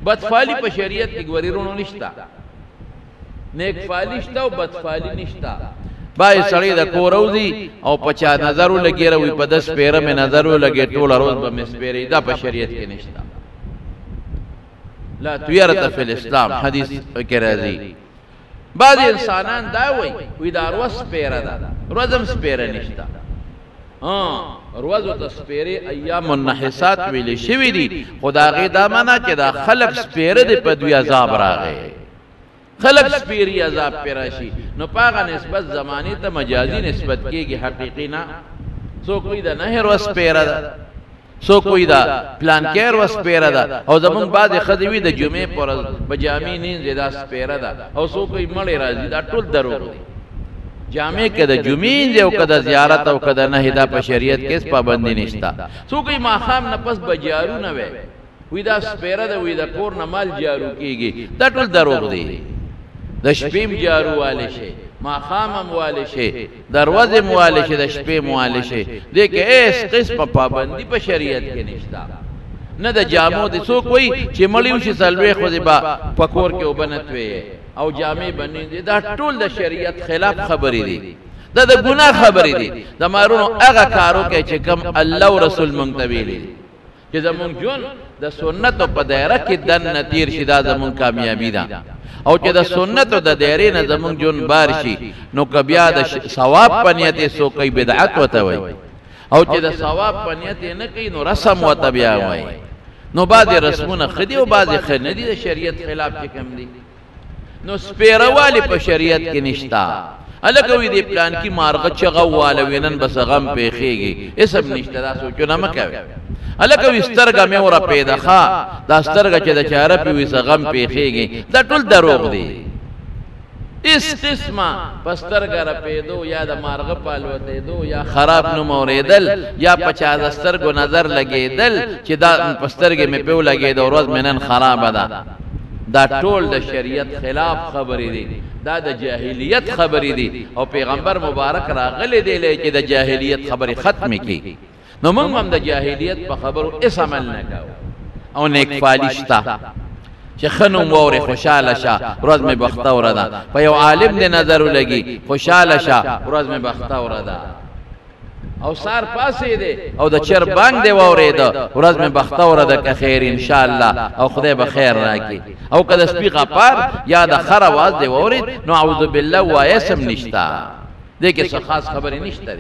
بدفالی په شریعت کې ګوريرونو نشتا نیک فالی شتا او بدفالی نشتا بای سړی د کوروزی او پچا نظر لګی روي په 10 پیره مې نظر لګی ټول روز به مسپری دا په شریعت کې نشتا لا تیرت فی الاسلام حدیث کې راځي بعض انسانان دا وای دا روز پیره ده روزم سپیره نشتا روزو تسپیره ایام النحسات ویل شوی دي خدای دا معنا چې دا خلق سپیره د پدوی عذاب راغی خلق سپیری عذاب پیراشی نو پاغا نسبت زمانی تا مجازی نسبت کیگی حقیقی نا سو کوئی دا نهر وس پیرا دا سو کوئی دا پلانکیر وس پیرا دا او زمان بعد خدوی دا جمعه پر بجامی نین زیدہ سپیرا دا او سو کوئی مڑی رازی دا ٹول دروگ دی جامع که دا جمعین زی او که دا زیارت او که دا نهی دا پا شریعت کس پابندی نشتا سو کوئی ماخام نپس بجارو نوے وی دا سپیرا دا وی دا کور نمال جارو کیگی دا ٹول دروگ دی د شپیم جارو والے شي ماخامم والے شي دروازه والے شي د شپیم والے شي دغه اس قسم پابندی په شریعت کې نشتا نه د جامو د سو کوئی چې مړیو شي سلوي خو با پکور کې وبنتوي او جامې بنې دا ټول د شریعت خلاف خبرې دي دا د ګناه خبرې دي د مارونو هغه کارو کې چې کم الله او رسول منتوي چې زمون جون د سنت په دایره کې دن نتیر شي دا زمون کامیابی ده او چې د سنت او د دایره نه زمون جون بار شي نو کبیا د ثواب پنیت سو کوي بدعت وته وي او چې د ثواب پنیت نه کوي نو رسم وته بیا وي نو بعض رسمونه خدي او بعض خندي د شریعت خلاف کې کم دي نو سپیروالی په شریعت کې نشتا الګوي دی پلان کی مارغه چغواله وینن بس غم پیخيږي اسم نشته دا سوچونه مکوي الګوي سترګه مې ور پیدا ښا دا سترګه چې د چاره پی وي غم پیخيږي دا ټول دروغ دي اس قسمه پسترګه را پیدو یا د مارغه پالوته دو یا خراب نو موریدل یا 50 سترګو نظر لګیدل چې دا پسترګه مې پیو لګید او روز منن خراب ده دا ټول د شریعت خلاف خبرې دي دا د جاهلیت خبرې دي او پیغمبر مبارک راغلی دی چې د جاهلیت خبرې ختم کړي نو موږ هم د جاهلیت په خبرو اس عمل نه کوو او نیک فالشتا چې خنوم وره خوشاله شه روز می بخته وردا په یو عالم دې نظر لګي خوشاله شه روز می بخته وردا او سار پاسې دې او د چر بانګ دی وورید ورځ می بخته ورده که خیر ان شاء الله او خدای به خیر راکړي او کله سپیغه پار یا د خر आवाज دی وورید نو اعوذ بالله وایسم نشتا دې کې څه خاص خبرې نشته